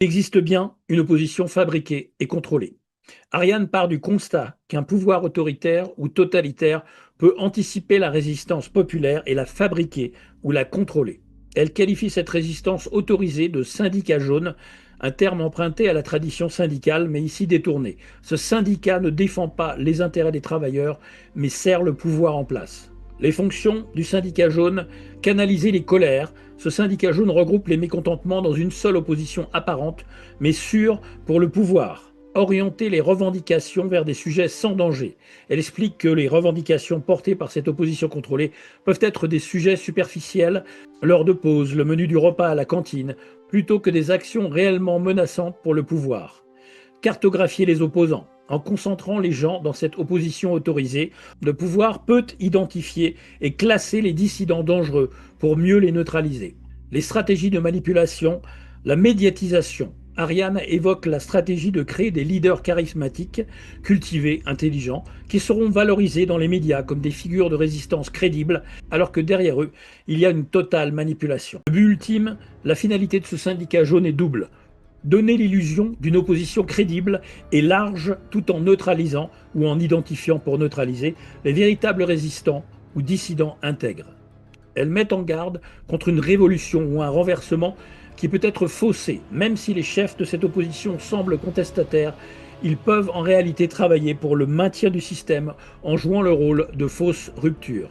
Il existe bien une opposition fabriquée et contrôlée. Ariane part du constat qu'un pouvoir autoritaire ou totalitaire peut anticiper la résistance populaire et la fabriquer ou la contrôler. Elle qualifie cette résistance autorisée de syndicat jaune, un terme emprunté à la tradition syndicale mais ici détourné. Ce syndicat ne défend pas les intérêts des travailleurs mais sert le pouvoir en place. Les fonctions du syndicat jaune: canaliser les colères. Ce syndicat jaune regroupe les mécontentements dans une seule opposition apparente mais sûre pour le pouvoir. Orienter les revendications vers des sujets sans danger. Elle explique que les revendications portées par cette opposition contrôlée peuvent être des sujets superficiels, l'heure de pause, le menu du repas à la cantine, plutôt que des actions réellement menaçantes pour le pouvoir. Cartographier les opposants. En concentrant les gens dans cette opposition autorisée, le pouvoir peut identifier et classer les dissidents dangereux pour mieux les neutraliser. Les stratégies de manipulation, la médiatisation. Ariane évoque la stratégie de créer des leaders charismatiques, cultivés, intelligents, qui seront valorisés dans les médias comme des figures de résistance crédibles, alors que derrière eux, il y a une totale manipulation. Le but ultime, la finalité de ce syndicat jaune est double: donner l'illusion d'une opposition crédible et large tout en neutralisant ou en identifiant pour neutraliser les véritables résistants ou dissidents intègres. Elle met en garde contre une révolution ou un renversement qui peut être faussé. Même si les chefs de cette opposition semblent contestataires, ils peuvent en réalité travailler pour le maintien du système en jouant le rôle de fausse rupture.